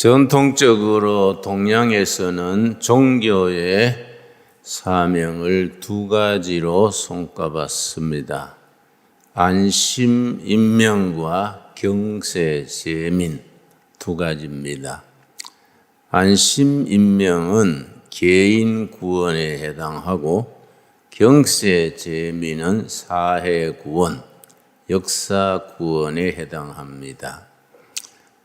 전통적으로 동양에서는 종교의 사명을 두 가지로 손꼽았습니다. 안심인명과 경세제민 두 가지입니다. 안심인명은 개인 구원에 해당하고 경세제민은 사회 구원, 역사 구원에 해당합니다.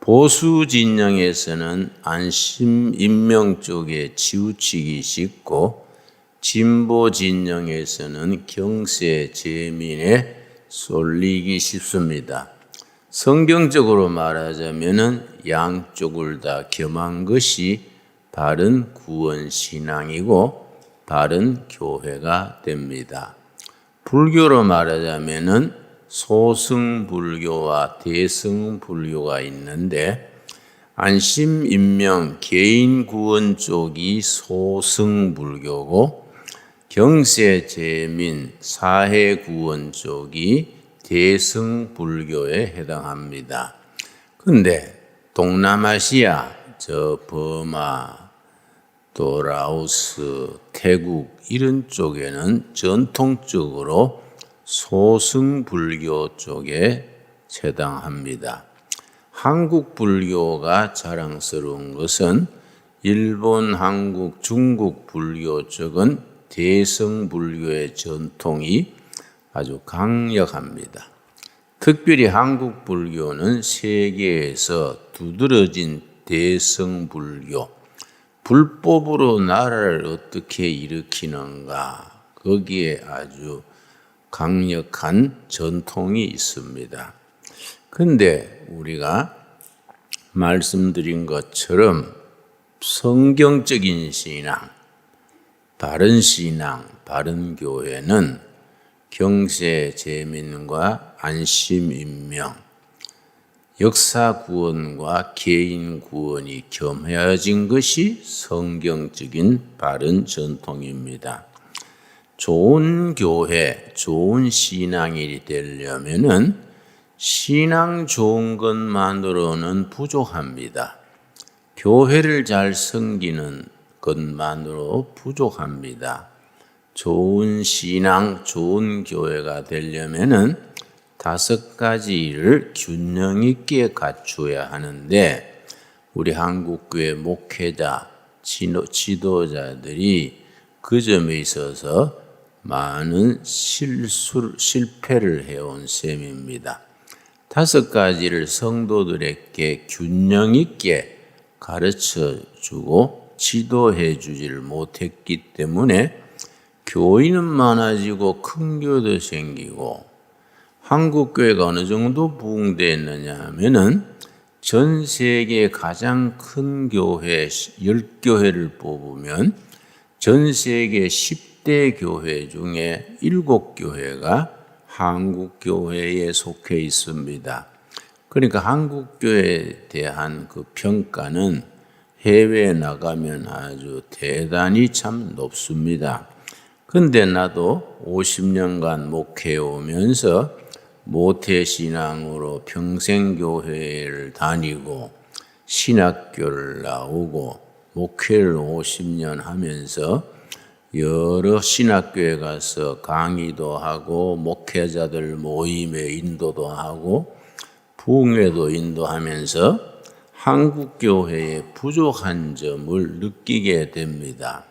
보수 진영에서는 안심인명 쪽에 치우치기 쉽고 진보 진영에서는 경세제민에 쏠리기 쉽습니다. 성경적으로 말하자면 양쪽을 다 겸한 것이 바른 구원신앙이고 바른 교회가 됩니다. 불교로 말하자면 소승불교와 대승불교가 있는데 안심인명 개인구원 쪽이 소승불교고 경세제민 사회구원 쪽이 대승불교에 해당합니다. 그런데 동남아시아, 버마, 또 라오스, 태국 이런 쪽에는 전통적으로 소승불교 쪽에 해당합니다. 한국 불교가 자랑스러운 것은 일본, 한국, 중국 불교 쪽은 대승불교의 전통이 아주 강력합니다. 특별히 한국 불교는 세계에서 두드러진 대승불교, 불법으로 나라를 어떻게 일으키는가, 거기에 아주 강력한 전통이 있습니다. 그런데 우리가 말씀드린 것처럼 성경적인 신앙, 바른 신앙, 바른 교회는 경세제민과 안심인명, 역사구원과 개인구원이 겸해진 것이 성경적인 바른 전통입니다. 좋은 교회, 좋은 신앙이 되려면은 신앙 좋은 것만으로는 부족합니다. 교회를 잘 섬기는 것만으로 부족합니다. 좋은 신앙, 좋은 교회가 되려면은 5가지를 균형 있게 갖추어야 하는데 우리 한국교회 목회자, 지도자들이 그 점에 있어서 많은 실패를 해온 셈입니다. 5가지를 성도들에게 균형 있게 가르쳐 주고 지도해 주지를 못했기 때문에 교인은 많아지고 큰 교회도 생기고 한국교회가 어느 정도 부흥되었느냐 하면은 전 세계 가장 큰 교회 10교회를 뽑으면 전 세계 10대 교회 중에 7교회가 한국교회에 속해 있습니다. 그러니까 한국교회에 대한 그 평가는 해외에 나가면 아주 대단히 참 높습니다. 그런데 나도 50년간 목회해 오면서 모태신앙으로 평생교회를 다니고 신학교를 나오고 목회를 50년 하면서 여러 신학교에 가서 강의도 하고 목회자들 모임에 인도도 하고 부흥회도 인도하면서 한국교회의 부족한 점을 느끼게 됩니다.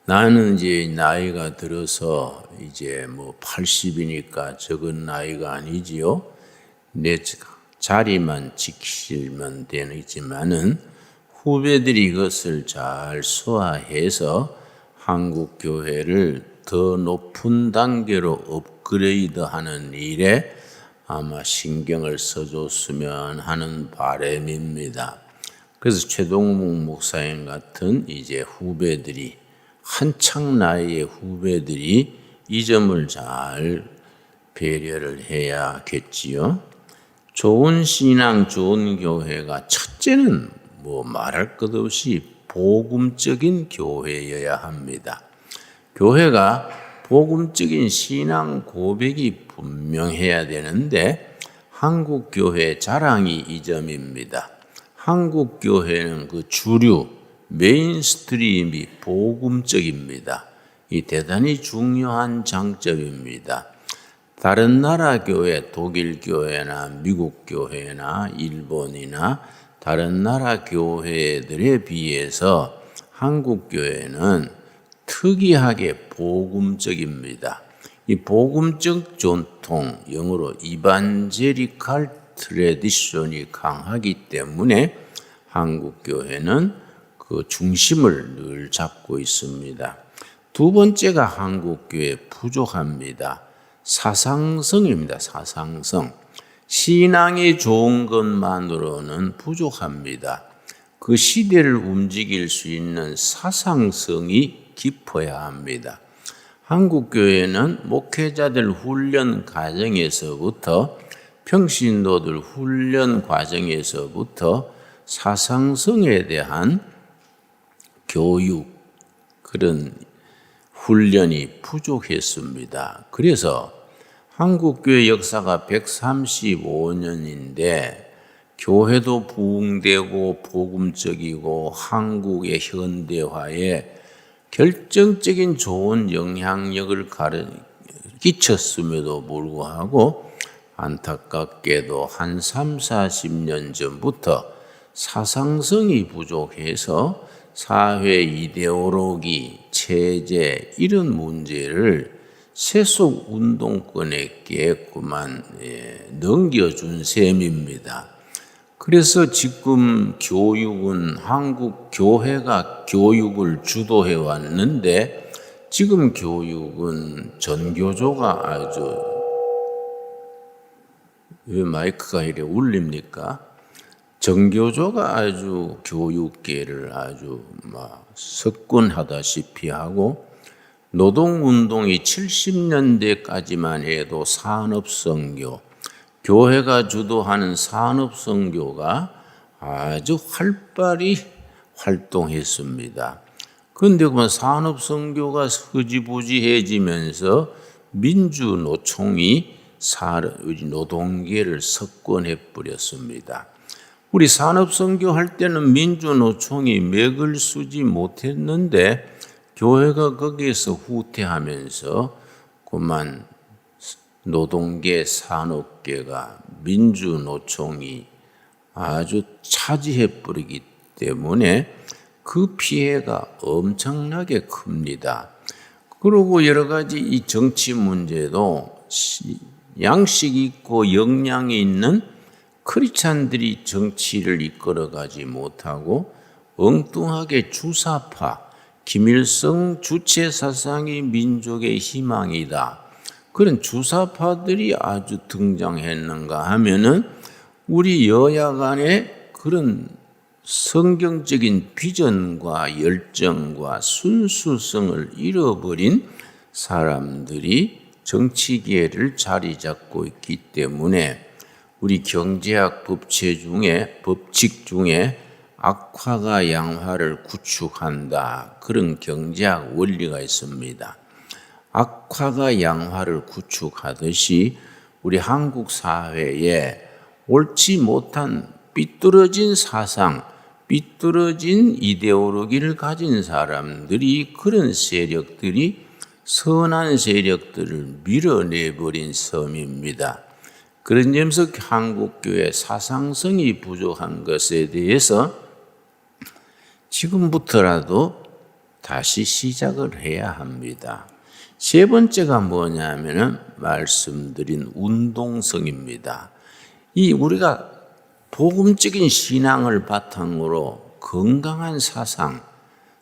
나는 이제 나이가 들어서 이제 80이니까 적은 나이가 아니지요. 내 자리만 지키면 되지만은 후배들이 이것을 잘 소화해서 한국 교회를 더 높은 단계로 업그레이드하는 일에 아마 신경을 써줬으면 하는 바람입니다. 그래서 최동묵 목사님 같은 이제 후배들이 한창 나이의 후배들이 이 점을 잘 배려를 해야겠지요. 좋은 신앙, 좋은 교회가 첫째는 말할 것 없이 복음적인 교회여야 합니다. 교회가 복음적인 신앙 고백이 분명해야 되는데 한국 교회 자랑이 이 점입니다. 한국 교회는 그 주류 메인스트림이 복음적입니다. 이 대단히 중요한 장점입니다. 다른 나라 교회, 독일 교회나 미국 교회나 일본이나 다른 나라 교회들에 비해서 한국 교회는 특이하게 복음적입니다. 이 복음적 전통, 영어로 이반제리칼 트래디션이 강하기 때문에 한국 교회는 그 중심을 늘 잡고 있습니다. 두 번째가 한국 교회 부족합니다. 사상성입니다. 사상성. 신앙이 좋은 것만으로는 부족합니다. 그 시대를 움직일 수 있는 사상성이 깊어야 합니다. 한국 교회는 목회자들 훈련 과정에서부터 평신도들 훈련 과정에서부터 사상성에 대한 교육, 그런 훈련이 부족했습니다. 그래서 한국교회 역사가 135년인데 교회도 부흥되고 복음적이고 한국의 현대화에 결정적인 좋은 영향력을 끼쳤음에도 불구하고 안타깝게도 한 3, 40년 전부터 사상성이 부족해서 사회 이데올로기, 체제 이런 문제를 세속 운동권에게 그만 넘겨준 셈입니다. 그래서 지금 교육은 한국 교회가 교육을 주도해 왔는데 지금 교육은 전교조가 아주 왜 마이크가 이래 울립니까? 전교조가 아주 교육계를 아주 석권하다시피 하고 노동운동이 70년대까지만 해도 산업선교, 교회가 주도하는 산업선교가 아주 활발히 활동했습니다. 그런데 그 산업선교가 흐지부지해지면서 민주노총이 노동계를 석권해버렸습니다. 우리 산업선교 할 때는 민주노총이 맥을 쓰지 못했는데 교회가 거기에서 후퇴하면서 그만 노동계, 산업계가 민주노총이 아주 차지해버리기 때문에 그 피해가 엄청나게 큽니다. 그리고 여러 가지 이 정치 문제도 양식 있고 역량이 있는 크리스찬들이 정치를 이끌어가지 못하고 엉뚱하게 주사파, 김일성 주체 사상이 민족의 희망이다. 그런 주사파들이 아주 등장했는가 하면은 우리 여야 간의 그런 성경적인 비전과 열정과 순수성을 잃어버린 사람들이 정치계를 자리 잡고 있기 때문에 우리 경제학 법칙 중에 악화가 양화를 구축한다. 그런 경제학 원리가 있습니다. 악화가 양화를 구축하듯이 우리 한국 사회에 옳지 못한 삐뚤어진 사상, 삐뚤어진 이데올로기를 가진 사람들이 그런 세력들이 선한 세력들을 밀어내버린 셈입니다. 그런 점에서 한국교회 사상성이 부족한 것에 대해서 지금부터라도 다시 시작을 해야 합니다. 세 번째가 뭐냐면은 말씀드린 운동성입니다. 이 우리가 복음적인 신앙을 바탕으로 건강한 사상,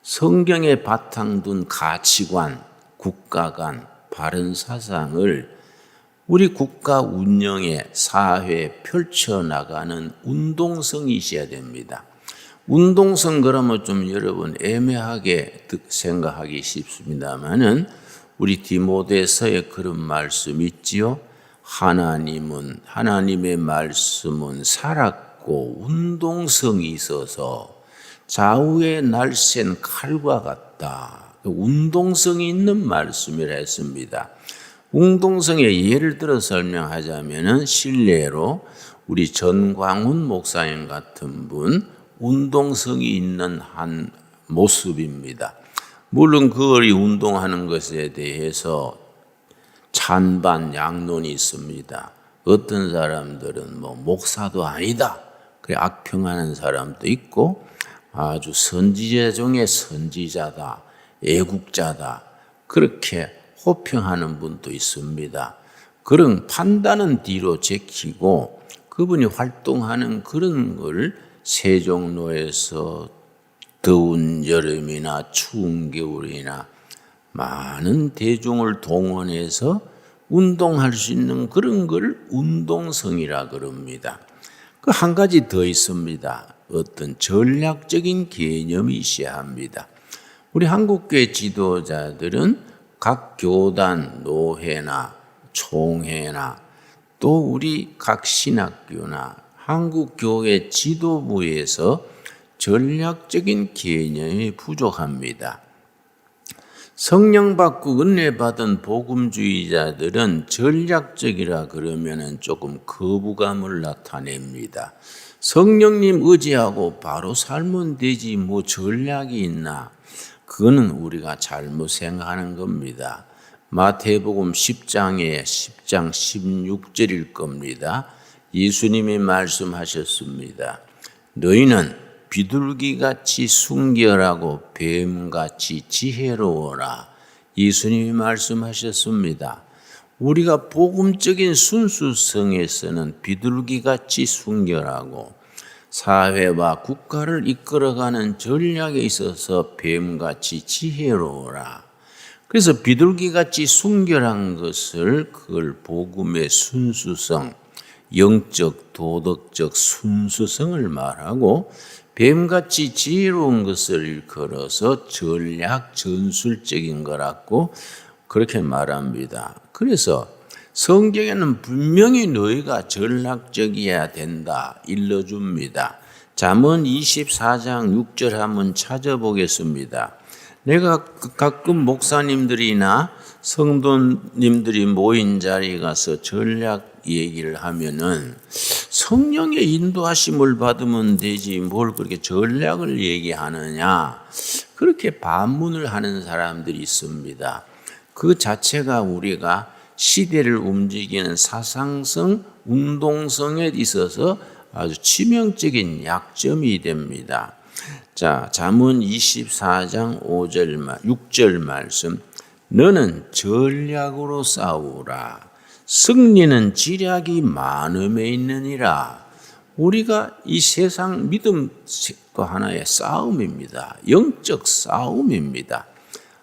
성경에 바탕둔 가치관, 국가관, 바른 사상을 우리 국가 운영에 사회에 펼쳐나가는 운동성이 있어야 됩니다. 운동성 그러면 좀 여러분 애매하게 생각하기 쉽습니다만은 우리 디모데서에 그런 말씀이 있지요. 하나님의 말씀은 살았고 운동성이 있어서 좌우에 날쌘 칼과 같다. 운동성이 있는 말씀이라 했습니다. 운동성의 예를 들어 설명하자면은 실례로 우리 전광훈 목사님 같은 분 운동성이 있는 한 모습입니다. 물론 그걸 운동하는 것에 대해서 찬반 양론이 있습니다. 어떤 사람들은 목사도 아니다, 그래 악평하는 사람도 있고, 아주 선지자 중에 선지자다, 애국자다, 그렇게 호평하는 분도 있습니다. 그런 판단은 뒤로 제키고 그분이 활동하는 그런 걸 세종로에서 더운 여름이나 추운 겨울이나 많은 대중을 동원해서 운동할 수 있는 그런 걸 운동성이라 그럽니다. 그 한 가지 더 있습니다. 어떤 전략적인 개념이 있어야 합니다. 우리 한국교회 지도자들은 각 교단, 노회나 총회나 또 우리 각 신학교나 한국교회 지도부에서 전략적인 개념이 부족합니다. 성령 받고 은혜 받은 복음주의자들은 전략적이라 그러면 조금 거부감을 나타냅니다. 성령님 의지하고 바로 살면 되지 뭐 전략이 있나? 그거는 우리가 잘못 생각하는 겁니다. 마태복음 10장 16절일 겁니다. 예수님이 말씀하셨습니다. 너희는 비둘기같이 순결하고 뱀같이 지혜로워라. 예수님이 말씀하셨습니다. 우리가 복음적인 순수성에서는 비둘기같이 순결하고 사회와 국가를 이끌어가는 전략에 있어서 뱀같이 지혜로워라. 그래서 비둘기같이 순결한 것을 그걸 복음의 순수성, 영적, 도덕적 순수성을 말하고 뱀같이 지혜로운 것을 걸어서 전략, 전술적인 거라고 그렇게 말합니다. 그래서 성경에는 분명히 너희가 전략적이어야 된다 일러줍니다. 잠언 24장 6절 한번 찾아보겠습니다. 내가 가끔 목사님들이나 성도님들이 모인 자리에 가서 전략 얘기를 하면은 성령의 인도하심을 받으면 되지 뭘 그렇게 전략을 얘기하느냐, 그렇게 반문을 하는 사람들이 있습니다. 그 자체가 우리가 시대를 움직이는 사상성, 운동성에 있어서 아주 치명적인 약점이 됩니다. 자, 잠언 24장 6절 말씀. 너는 전략으로 싸우라. 승리는 지략이 많음에 있느니라. 우리가 이 세상 믿음도 하나의 싸움입니다. 영적 싸움입니다.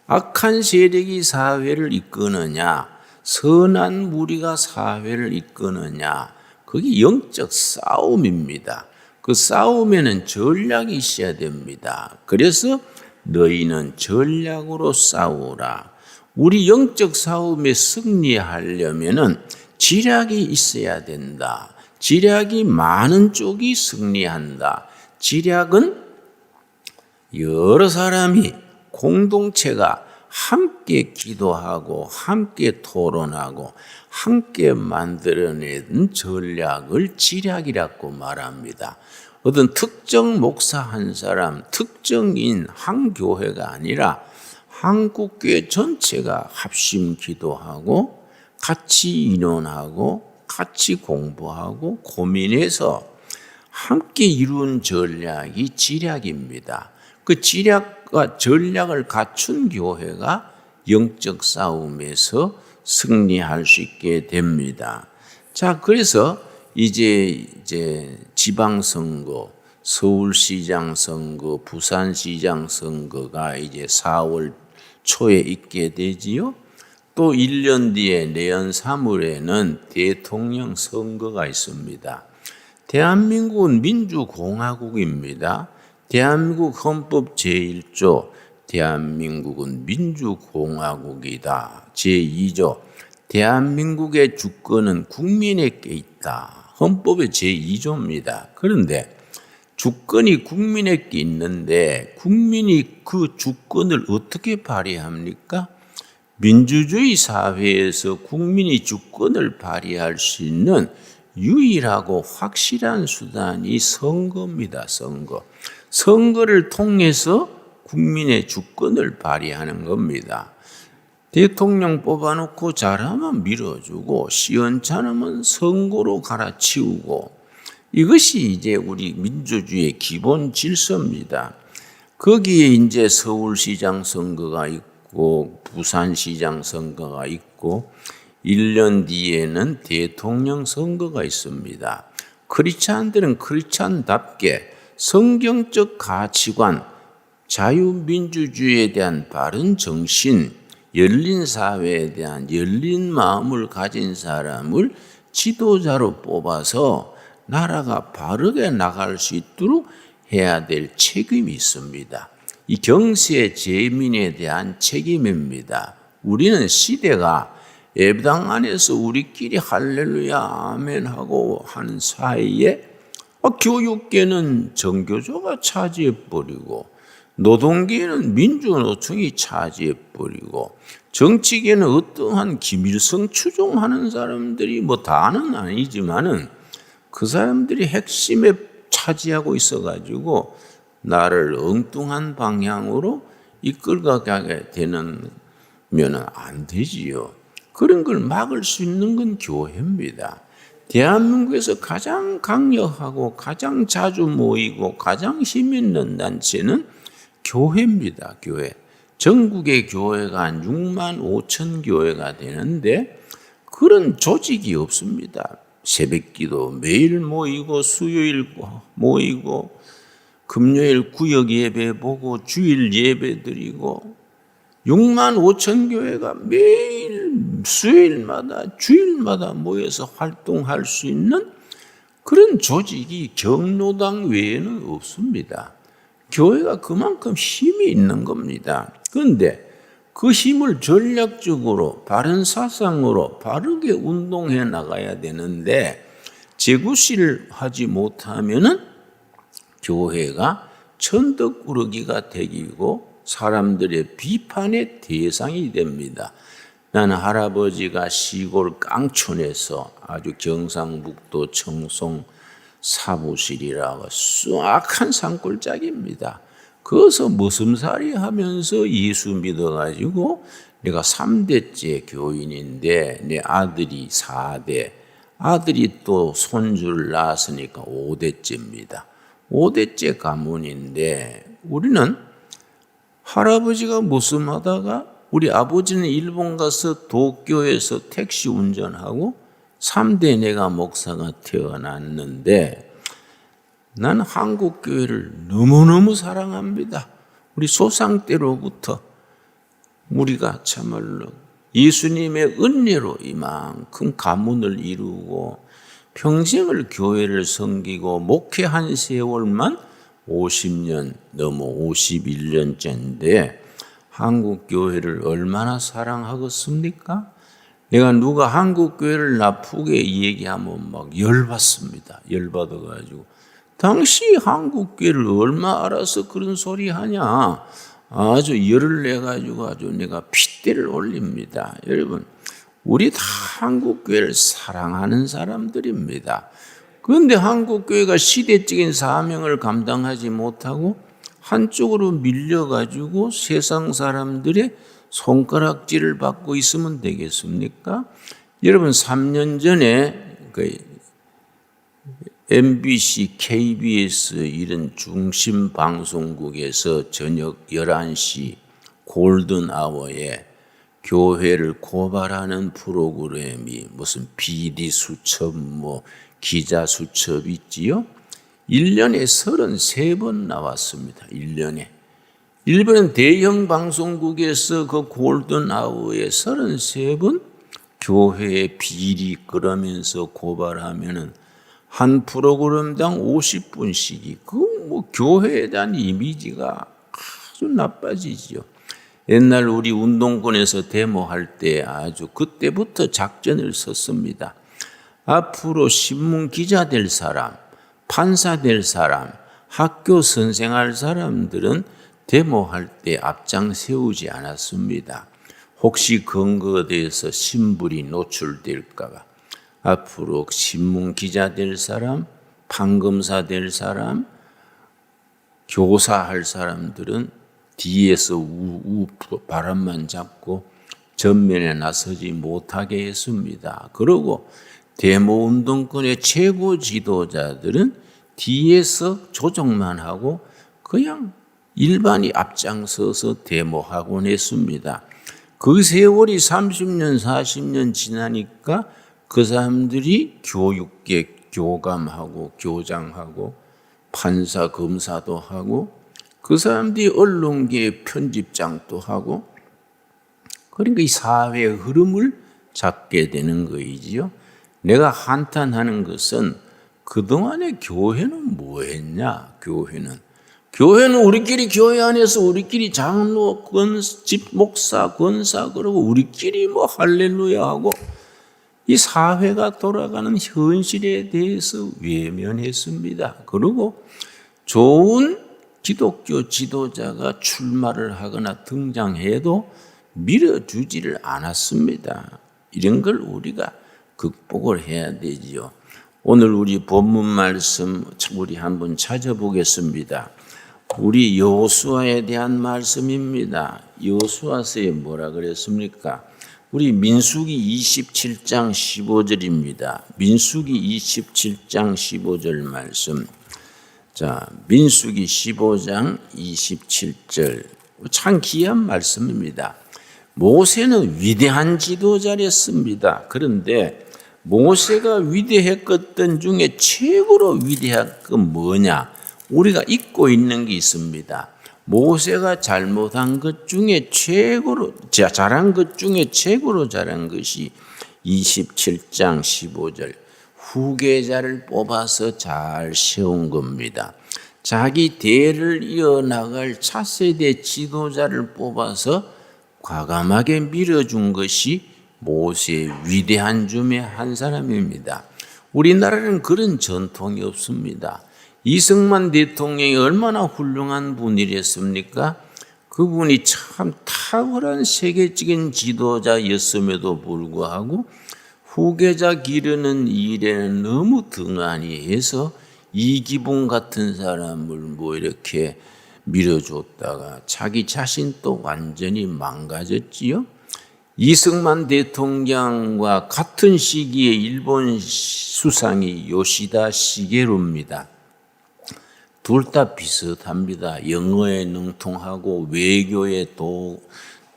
악한 세력이 사회를 이끄느냐, 선한 무리가 사회를 이끄느냐, 그게 영적 싸움입니다. 그 싸움에는 전략이 있어야 됩니다. 그래서 너희는 전략으로 싸우라. 우리 영적 싸움에 승리하려면은 지략이 있어야 된다. 지략이 많은 쪽이 승리한다. 지략은 여러 사람이 공동체가 함께 기도하고 함께 토론하고 함께 만들어낸 전략을 지략이라고 말합니다. 어떤 특정 목사 한 사람, 특정인 한 교회가 아니라 한국교회 전체가 합심 기도하고 같이 인원하고 같이 공부하고 고민해서 함께 이룬 전략이 지략입니다. 그 지략과 전략을 갖춘 교회가 영적 싸움에서 승리할 수 있게 됩니다. 자, 그래서 이제 지방선거, 서울시장 선거, 부산시장 선거가 이제 4월 초에 있게 되지요. 또 1년 뒤에 내년 3월에는 대통령 선거가 있습니다. 대한민국은 민주공화국입니다. 대한민국 헌법 제1조 대한민국은 민주공화국이다. 제2조 대한민국의 주권은 국민에게 있다. 헌법의 제2조입니다. 그런데 주권이 국민에게 있는데 국민이 그 주권을 어떻게 발휘합니까? 민주주의 사회에서 국민이 주권을 발휘할 수 있는 유일하고 확실한 수단이 선거입니다. 선거. 선거를 통해서 국민의 주권을 발휘하는 겁니다. 대통령 뽑아놓고 잘하면 밀어주고 시원찮으면 선거로 갈아치우고, 이것이 이제 우리 민주주의의 기본 질서입니다. 거기에 이제 서울시장 선거가 있고 부산시장 선거가 있고 1년 뒤에는 대통령 선거가 있습니다. 크리스찬들은 크리스찬답게 성경적 가치관, 자유민주주의에 대한 바른 정신, 열린 사회에 대한 열린 마음을 가진 사람을 지도자로 뽑아서 나라가 바르게 나갈 수 있도록 해야 될 책임이 있습니다. 이 경세 재민에 대한 책임입니다. 우리는 시대가 예배당 안에서 우리끼리 할렐루야 아멘 하고 하는 사이에 교육계는 정교조가 차지해버리고 노동계는 민주노총이 차지해버리고 정치계는 어떠한 김일성 추종하는 사람들이 뭐 다는 아니지만은 그 사람들이 핵심에 차지하고 있어가지고 나를 엉뚱한 방향으로 이끌어가게 되는 면은 안 되지요. 그런 걸 막을 수 있는 건 교회입니다. 대한민국에서 가장 강력하고 가장 자주 모이고 가장 힘 있는 단체는 교회입니다. 교회. 전국의 교회가 한 6만 5천 교회가 되는데 그런 조직이 없습니다. 새벽기도 매일 모이고 수요일 모이고 금요일 구역 예배 보고 주일 예배 드리고 6만 5천 교회가 매일 수요일마다 주일마다 모여서 활동할 수 있는 그런 조직이 경로당 외에는 없습니다. 교회가 그만큼 힘이 있는 겁니다. 그런데 그 힘을 전략적으로 바른 사상으로 바르게 운동해 나가야 되는데 재구실을 하지 못하면은 교회가 천덕꾸러기가 되고 사람들의 비판의 대상이 됩니다. 나는 할아버지가 시골 깡촌에서 아주 경상북도 청송 사무실이라고 숭악한 산골짜기입니다. 거기서 머슴살이 하면서 예수 믿어가지고 내가 3대째 교인인데 내 아들이 4대, 아들이 또 손주를 낳았으니까 5대째입니다. 5대째 가문인데 우리는 할아버지가 머슴하다가 우리 아버지는 일본 가서 도쿄에서 택시 운전하고 3대 내가 목사가 태어났는데 나는 한국교회를 너무너무 사랑합니다. 우리 조상 때로부터 우리가 참말로 예수님의 은혜로 이만큼 가문을 이루고 평생을 교회를 섬기고 목회한 세월만 50년 넘어 51년째인데 한국교회를 얼마나 사랑하겠습니까? 내가 누가 한국교회를 나쁘게 얘기하면 막 열받습니다. 열받아가지고 당시 한국교회를 얼마 알아서 그런 소리 하냐. 아주 열을 내가지고 아주 내가 핏대를 올립니다. 여러분, 우리 다 한국교회를 사랑하는 사람들입니다. 그런데 한국교회가 시대적인 사명을 감당하지 못하고 한쪽으로 밀려가지고 세상 사람들의 손가락질을 받고 있으면 되겠습니까? 여러분 3년 전에 MBC, KBS 이런 중심 방송국에서 저녁 11시 골든아워에 교회를 고발하는 프로그램이 무슨 비리 수첩, 기자 수첩 있지요? 1년에 33번 나왔습니다. 1년에. 일본은 대형 방송국에서 그 골든아워에 33번 교회의 비리 끌으면서 고발하면은 한 프로그램당 50분씩이 교회에 대한 이미지가 아주 나빠지죠. 옛날 우리 운동권에서 데모할 때 아주 그때부터 작전을 썼습니다. 앞으로 신문 기자 될 사람, 판사 될 사람, 학교 선생할 사람들은 데모할 때 앞장 세우지 않았습니다. 혹시 근거에 대해서 신불이 노출될까 봐. 앞으로 신문 기자 될 사람, 판검사 될 사람, 교사할 사람들은 뒤에서 바람만 잡고 전면에 나서지 못하게 했습니다. 그리고 데모운동권의 최고 지도자들은 뒤에서 조정만 하고 그냥 일반이 앞장서서 데모하곤 했습니다. 그 세월이 30년, 40년 지나니까 그 사람들이 교육계 교감하고 교장하고 판사, 검사도 하고 그 사람들이 언론계의 편집장도 하고 그러니까 이 사회의 흐름을 잡게 되는 거이지요. 내가 한탄하는 것은 그동안에 교회는 뭐 했냐? 교회는 우리끼리 교회 안에서 우리끼리 장로, 집 목사, 권사 그러고 우리끼리 뭐 할렐루야 하고 이 사회가 돌아가는 현실에 대해서 외면했습니다. 그리고 좋은 기독교 지도자가 출마를 하거나 등장해도 밀어주지를 않았습니다. 이런 걸 우리가 극복을 해야 되지요. 오늘 우리 본문 말씀 우리 한번 찾아보겠습니다. 우리 여호수아에 대한 말씀입니다. 여호수아서에 뭐라 그랬습니까? 우리 민수기 27장 15절입니다. 민수기 27장 15절 말씀. 자, 민수기 15장 27절. 참 귀한 말씀입니다. 모세는 위대한 지도자였습니다. 그런데 모세가 위대했던 중에 최고로 위대한 건 뭐냐? 우리가 잊고 있는 게 있습니다. 모세가 잘못한 것 중에 최고로 잘한 것 중에 최고로 잘한 것이 27장 15절 후계자를 뽑아서 잘 세운 겁니다. 자기 대를 이어나갈 차세대 지도자를 뽑아서 과감하게 밀어준 것이 모세의 위대한 중에 한 사람입니다. 우리나라는 그런 전통이 없습니다. 이승만 대통령이 얼마나 훌륭한 분이랬습니까? 그분이 참 탁월한 세계적인 지도자였음에도 불구하고 후계자 기르는 일에는 너무 등한히 해서 이기붕 같은 사람을 뭐 이렇게 밀어줬다가 자기 자신 또 완전히 망가졌지요. 이승만 대통령과 같은 시기에 일본 수상이 요시다 시게루입니다. 둘 다 비슷합니다. 영어에 능통하고 외교에 또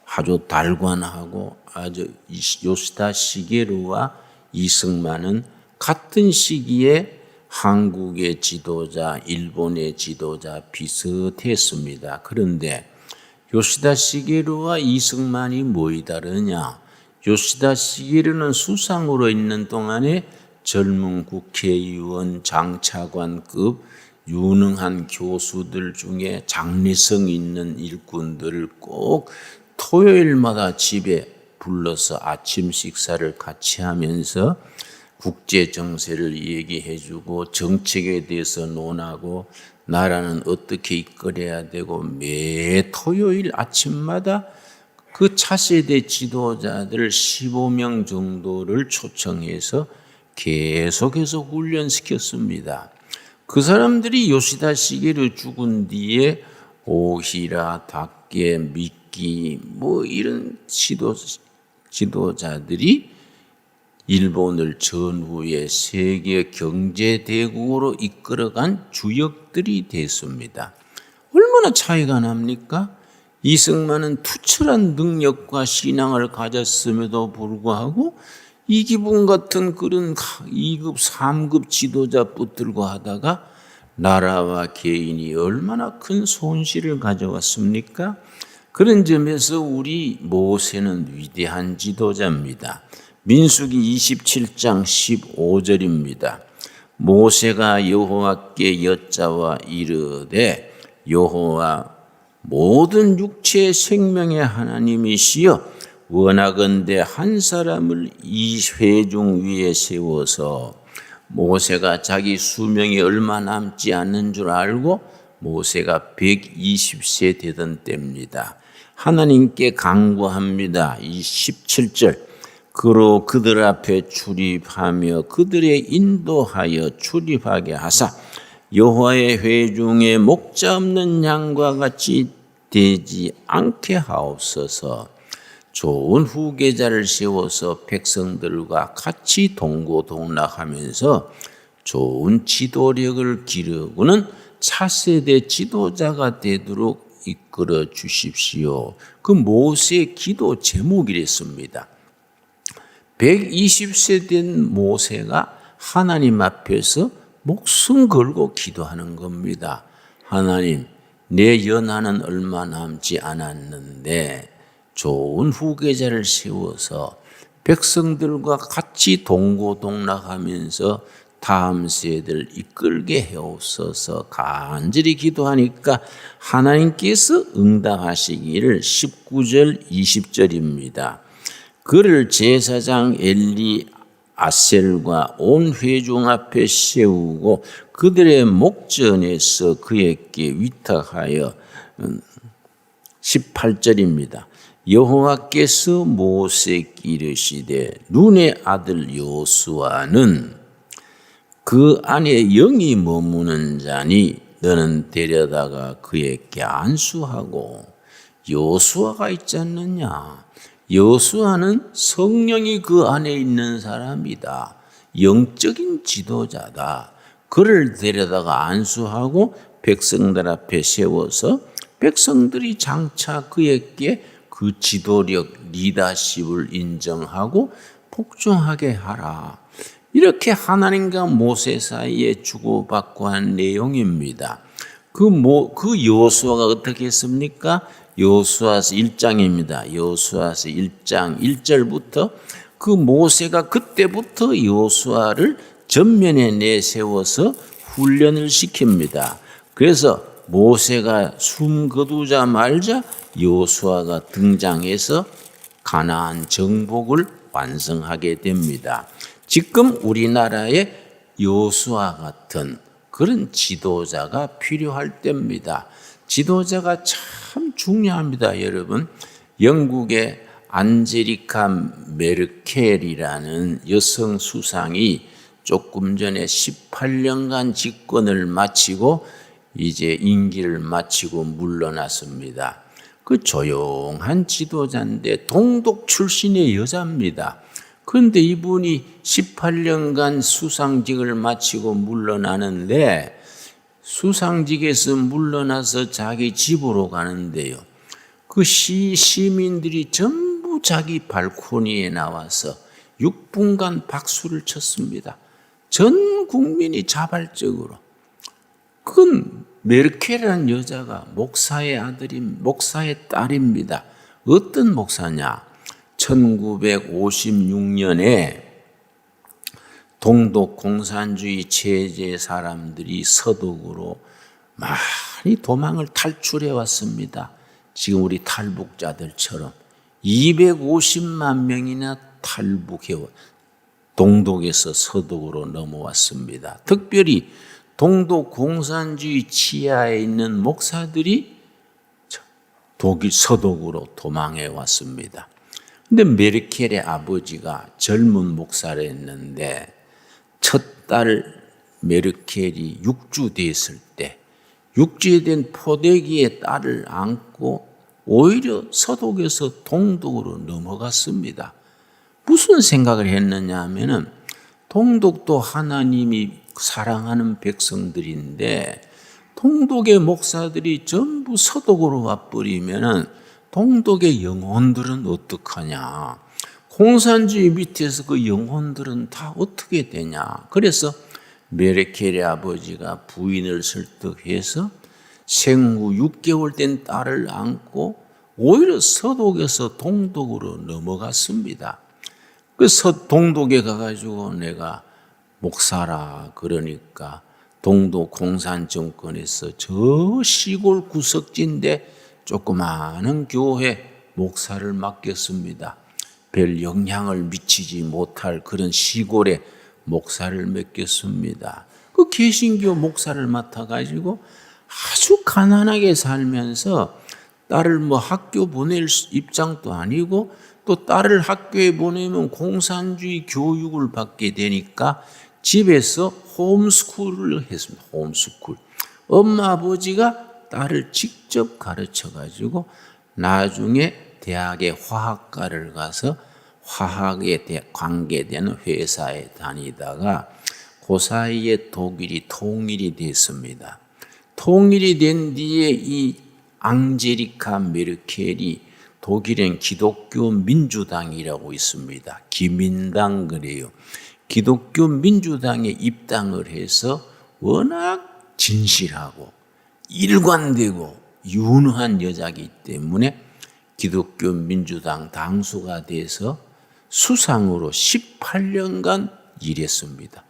아주 달관하고 아주 요시다 시게루와 이승만은 같은 시기에 한국의 지도자, 일본의 지도자 비슷했습니다. 그런데 요시다 시게루와 이승만이 뭐이 다르냐? 요시다 시게루는 수상으로 있는 동안에 젊은 국회의원, 장차관급 유능한 교수들 중에 장래성 있는 일꾼들을 꼭 토요일마다 집에 불러서 아침 식사를 같이 하면서 국제 정세를 얘기해주고 정책에 대해서 논하고 나라는 어떻게 이끌어야 되고 매 토요일 아침마다 그 차세대 지도자들 15명 정도를 초청해서 계속해서 훈련시켰습니다. 그 사람들이 요시다 시게루 죽은 뒤에 오히라, 닥게, 미끼 뭐 이런 지도자들이 일본을 전후에 세계 경제 대국으로 이끌어간 주역들이 됐습니다. 얼마나 차이가 납니까? 이승만은 투철한 능력과 신앙을 가졌음에도 불구하고 이기붕 같은 그런 2급, 3급 지도자 붙들고 하다가 나라와 개인이 얼마나 큰 손실을 가져왔습니까? 그런 점에서 우리 모세는 위대한 지도자입니다. 민수기 27장 15절입니다. 모세가 여호와께 여짜와 이르되 여호와 모든 육체의 생명의 하나님이시여 원하건대 한 사람을 이 회중 위에 세워서 모세가 자기 수명이 얼마 남지 않는 줄 알고 모세가 120세 되던 때입니다. 하나님께 간구합니다. 이 17절 그로 그들 앞에 출입하며 그들의 인도하여 출입하게 하사 여호와의 회중에 목자 없는 양과 같이 되지 않게 하옵소서. 좋은 후계자를 세워서 백성들과 같이 동고동락하면서 좋은 지도력을 기르고는 차세대 지도자가 되도록 이끌어 주십시오. 그 모세의 기도 제목이랬습니다. 120세 된 모세가 하나님 앞에서 목숨 걸고 기도하는 겁니다. 하나님, 내 연하는 얼마 남지 않았는데 좋은 후계자를 세워서 백성들과 같이 동고동락하면서 다음 세대를 이끌게 해옵소서. 간절히 기도하니까 하나님께서 응답하시기를 19절 20절입니다. 그를 제사장 엘리아셀과 온 회중 앞에 세우고 그들의 목전에서 그에게 위탁하여 18절입니다. 여호와께서 모세에게 이르시되 눈의 아들 여호수아는 그 안에 영이 머무는 자니 너는 데려다가 그에게 안수하고. 여호수아가 있지 않느냐? 여호수아는 성령이 그 안에 있는 사람이다. 영적인 지도자다. 그를 데려다가 안수하고 백성들 앞에 세워서 백성들이 장차 그에게 그 지도력, 리더십을 인정하고 복종하게 하라. 이렇게 하나님과 모세 사이에 주고받고 한 내용입니다. 그 여호수아가 어떻게 했습니까? 여호수아서 1장입니다. 여호수아서 1장 1절부터 그 모세가 그때부터 여호수아를 전면에 내세워서 훈련을 시킵니다. 그래서 모세가 숨 거두자마자 여호수아가 등장해서 가나안 정복을 완성하게 됩니다. 지금 우리나라에 여호수아 같은 그런 지도자가 필요할 때입니다. 지도자가 참 중요합니다, 여러분. 영국의 안제리카 메르켈이라는 여성 수상이 조금 전에 18년간 집권을 마치고 이제 임기를 마치고 물러났습니다. 그 조용한 지도자인데 동독 출신의 여자입니다. 그런데 이분이 18년간 수상직을 마치고 물러나는데 수상직에서 물러나서 자기 집으로 가는데요. 그 시민들이 전부 자기 발코니에 나와서 6분간 박수를 쳤습니다. 전 국민이 자발적으로. 그건 메르켈이라는 여자가 목사의 목사의 딸입니다. 어떤 목사냐? 1956년에 동독 공산주의 체제 사람들이 서독으로 많이 도망을 탈출해 왔습니다. 지금 우리 탈북자들처럼 250만 명이나 탈북해 동독에서 서독으로 넘어왔습니다. 특별히 동독 공산주의 치하에 있는 목사들이 독일 서독으로 도망해 왔습니다. 근데 메르켈의 아버지가 젊은 목사를 했는데 첫 딸 메르켈이 육주됐을 때 육주된 포대기에 딸을 안고 오히려 서독에서 동독으로 넘어갔습니다. 무슨 생각을 했느냐 하면은 동독도 하나님이 사랑하는 백성들인데 동독의 목사들이 전부 서독으로 와버리면은 동독의 영혼들은 어떡하냐. 공산주의 밑에서 그 영혼들은 다 어떻게 되냐. 그래서 메르켈의 아버지가 부인을 설득해서 생후 6개월 된 딸을 안고 오히려 서독에서 동독으로 넘어갔습니다. 그 동독에 가가지고 내가 목사라 그러니까 동독 공산 정권에서 저 시골 구석지인데 조그마한 교회 목사를 맡겼습니다. 별 영향을 미치지 못할 그런 시골에 목사를 맡겼습니다. 그 개신교 목사를 맡아가지고 아주 가난하게 살면서 딸을 학교 보낼 입장도 아니고 또 딸을 학교에 보내면 공산주의 교육을 받게 되니까 집에서 홈스쿨을 했습니다. 홈스쿨. 엄마 아버지가 딸을 직접 가르쳐 가지고 나중에 대학의 화학과를 가서 화학에 관계되는 회사에 다니다가 그 사이에 독일이 통일이 됐습니다. 통일이 된 뒤에 이 앙제리카 메르켈이 독일엔 기독교 민주당이라고 있습니다. 기민당 그래요. 기독교 민주당에 입당을 해서 워낙 진실하고 일관되고 유능한 여자이기 때문에 기독교 민주당 당수가 돼서 수상으로 18년간 일했습니다.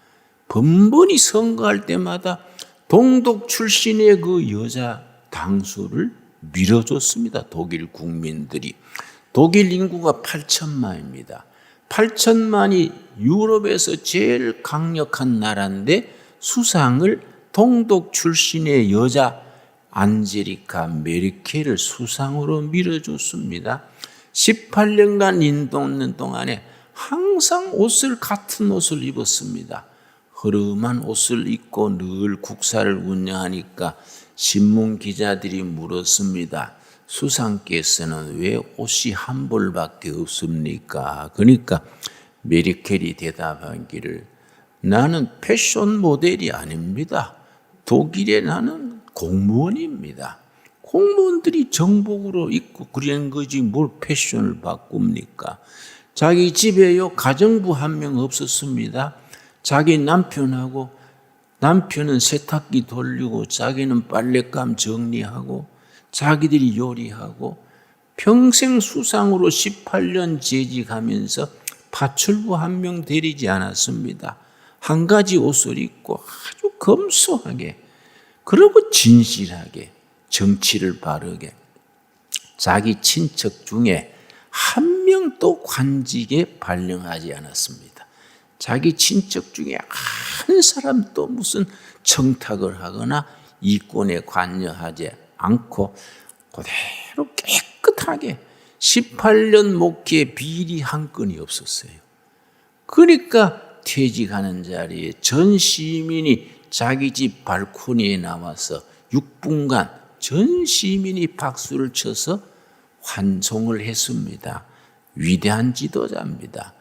번번이 선거할 때마다 동독 출신의 그 여자 당수를 밀어줬습니다. 독일 국민들이. 독일 인구가 8천만입니다. 8천만이 유럽에서 제일 강력한 나라인데 수상을 동독 출신의 여자 안제리카 메르켈을 수상으로 밀어줬습니다. 18년간 인도는 동안에 항상 같은 옷을 입었습니다. 허름한 옷을 입고 늘 국사를 운영하니까 신문 기자들이 물었습니다. 수상께서는 왜 옷이 한 벌밖에 없습니까? 그러니까 메르켈이 대답하기를 나는 패션 모델이 아닙니다. 독일에 나는 공무원입니다. 공무원들이 정복으로 입고 그런 거지 뭘 패션을 바꿉니까? 자기 집에요 가정부 한 명 없었습니다. 자기 남편은 세탁기 돌리고 자기는 빨랫감 정리하고 자기들이 요리하고 평생 수상으로 18년 재직하면서 파출부 한 명 데리지 않았습니다. 한 가지 옷을 입고 아주 검소하게 그리고 진실하게 정치를 바르게 자기 친척 중에 한 명도 관직에 발령하지 않았습니다. 자기 친척 중에 한 사람도 무슨 청탁을 하거나 이권에 관여하지 않고 그대로 깨끗하게 18년 목회에 비리 한 건이 없었어요. 그러니까 퇴직하는 자리에 전 시민이 자기 집 발코니에 나와서 6분간 전 시민이 박수를 쳐서 환송을 했습니다. 위대한 지도자입니다.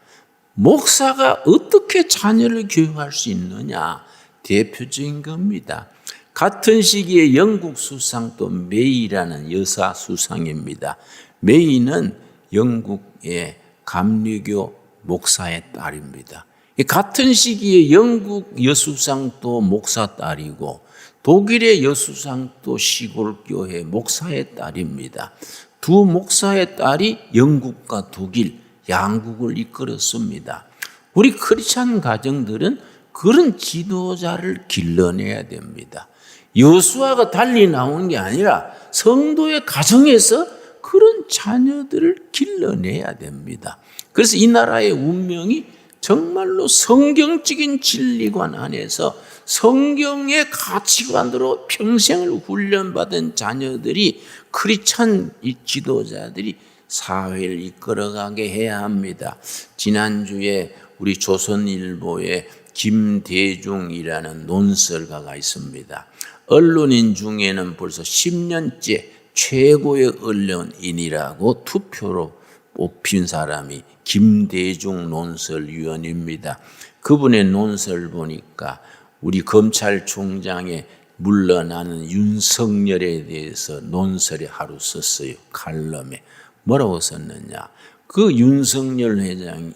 목사가 어떻게 자녀를 교육할 수 있느냐 대표적인 겁니다. 같은 시기에 영국 수상 또 메이라는 여사 수상입니다. 메이는 영국의 감리교 목사의 딸입니다. 같은 시기에 영국 여수상 또 목사 딸이고 독일의 여수상 또 시골교회 목사의 딸입니다. 두 목사의 딸이 영국과 독일 양국을 이끌었습니다. 우리 크리스찬 가정들은 그런 지도자를 길러내야 됩니다. 여수아가 달리 나오는 게 아니라 성도의 가정에서 그런 자녀들을 길러내야 됩니다. 그래서 이 나라의 운명이 정말로 성경적인 진리관 안에서 성경의 가치관으로 평생을 훈련받은 자녀들이 크리스찬 지도자들이 사회를 이끌어가게 해야 합니다. 지난주에 우리 조선일보에 김대중이라는 논설가가 있습니다. 언론인 중에는 벌써 10년째 최고의 언론인이라고 투표로 뽑힌 사람이 김대중 논설위원입니다. 그분의 논설 보니까 우리 검찰총장에 물러나는 윤석열에 대해서 논설에 하루 썼어요. 칼럼에. 뭐라고 썼느냐. 그 윤석열 회장이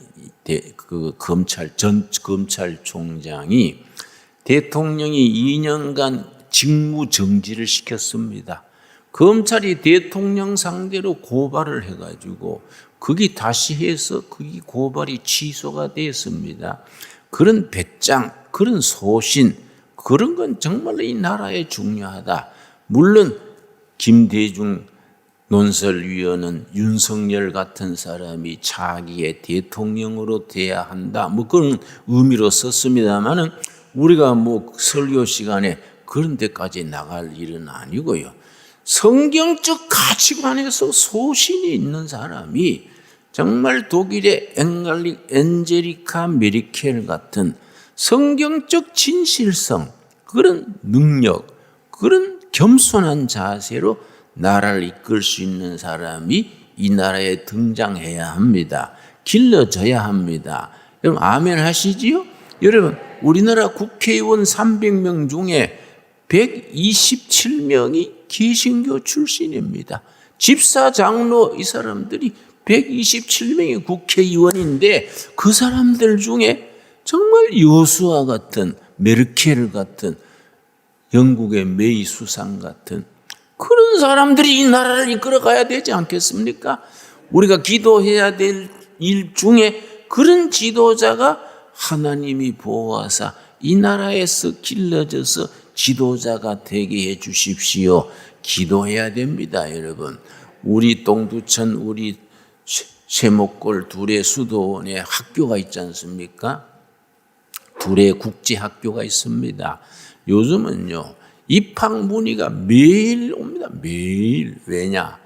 전 검찰총장이 대통령이 2년간 직무 정지를 시켰습니다. 검찰이 대통령 상대로 고발을 해가지고 거기 다시 해서 거기 고발이 취소가 되었습니다. 그런 배짱, 그런 소신, 그런 건 정말로 이 나라에 중요하다. 물론 김대중 논설위원은 윤석열 같은 사람이 자기의 대통령으로 돼야 한다. 뭐 그런 의미로 썼습니다만은 우리가 뭐 설교 시간에 그런 데까지 나갈 일은 아니고요. 성경적 가치관에서 소신이 있는 사람이 정말 독일의 엔젤리카 메리켈 같은 성경적 진실성, 그런 능력, 그런 겸손한 자세로 나라를 이끌 수 있는 사람이 이 나라에 등장해야 합니다. 길러져야 합니다. 여러분 아멘 하시지요? 여러분 우리나라 국회의원 300명 중에 127명이 개신교 출신입니다. 집사, 장로 이 사람들이 127명이 국회의원인데 그 사람들 중에 정말 여수와 같은, 메르켈 같은, 영국의 메이 수상 같은 그런 사람들이 이 나라를 이끌어 가야 되지 않겠습니까? 우리가 기도해야 될 일 중에 그런 지도자가 하나님이 보호하사 이 나라에서 길러져서 지도자가 되게 해 주십시오. 기도해야 됩니다, 여러분. 우리 동두천, 우리 쇠목골 둘의 수도원에 학교가 있지 않습니까? 둘의 국제학교가 있습니다. 요즘은요, 입학 문의가 매일 옵니다. 매일. 왜냐?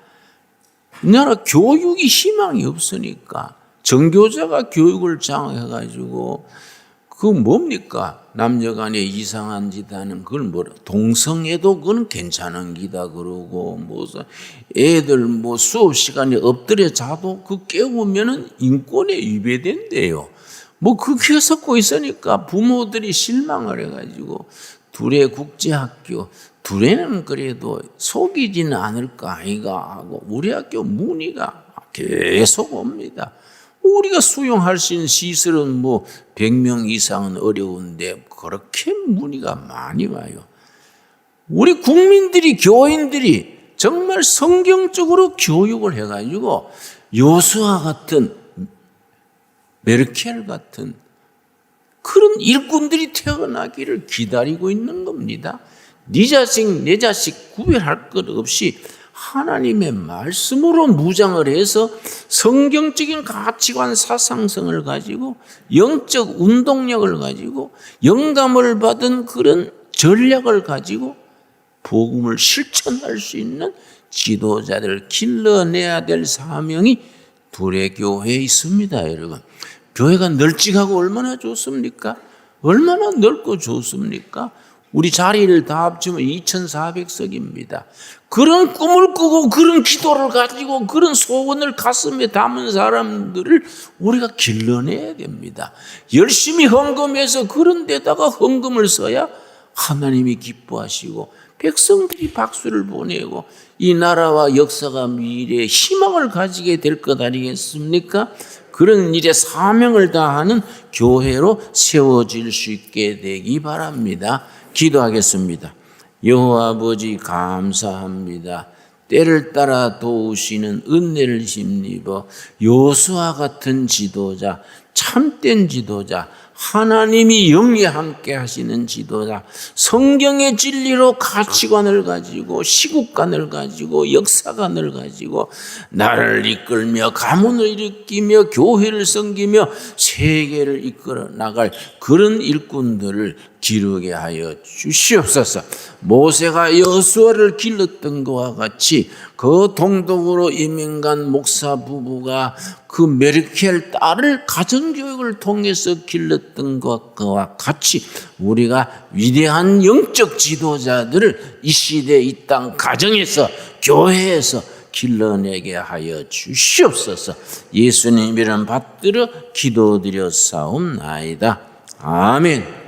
이 나라 교육이 희망이 없으니까 정교자가 교육을 장악해가지고 그 뭡니까? 남녀간에 이상한 짓 하는 그걸 뭐라? 동성애도 그건 괜찮은 기다 그러고 애들 수업 시간에 엎드려 자도 그 깨우면은 인권에 위배된대요. 그렇게 섞고 있으니까 부모들이 실망을 해가지고 둘의 국제학교, 둘에는 그래도 속이지는 않을까 아이가 하고 우리 학교 문의가 계속 옵니다. 우리가 수용할 수 있는 시설은 100명 이상은 어려운데 그렇게 문의가 많이 와요. 우리 국민들이, 교인들이 정말 성경적으로 교육을 해가지고 요수아 같은, 메르켈 같은 그런 일꾼들이 태어나기를 기다리고 있는 겁니다. 네 자식, 내 자식 구별할 것 없이 하나님의 말씀으로 무장을 해서 성경적인 가치관 사상성을 가지고 영적 운동력을 가지고 영감을 받은 그런 전략을 가지고 복음을 실천할 수 있는 지도자들을 길러내야 될 사명이 둘의 교회에 있습니다, 여러분. 교회가 널찍하고 얼마나 좋습니까? 얼마나 넓고 좋습니까? 우리 자리를 다 합치면 2,400석입니다. 그런 꿈을 꾸고 그런 기도를 가지고 그런 소원을 가슴에 담은 사람들을 우리가 길러내야 됩니다. 열심히 헌금해서 그런 데다가 헌금을 써야 하나님이 기뻐하시고 백성들이 박수를 보내고 이 나라와 역사가 미래에 희망을 가지게 될 것 아니겠습니까? 그런 일에 사명을 다하는 교회로 세워질 수 있게 되기 바랍니다. 기도하겠습니다. 여호와 아버지 감사합니다. 때를 따라 도우시는 은혜를 힘입어 요수아 같은 지도자, 참된 지도자, 하나님이 영에 함께 하시는 지도자, 성경의 진리로 가치관을 가지고 시국관을 가지고 역사관을 가지고 나라를 이끌며 가문을 일으키며 교회를 섬기며 세계를 이끌어 나갈 그런 일꾼들을 기르게 하여 주시옵소서. 모세가 여호수아를 길렀던 것과 같이 그 동독으로 이민 간 목사 부부가 그 메르켈 딸을 가정교육을 통해서 길렀던 것과 같이 우리가 위대한 영적 지도자들을 이 시대 이 땅 가정에서 교회에서 길러내게 하여 주시옵소서. 예수님 이름 받들어 기도드려 사옵나이다. 아멘.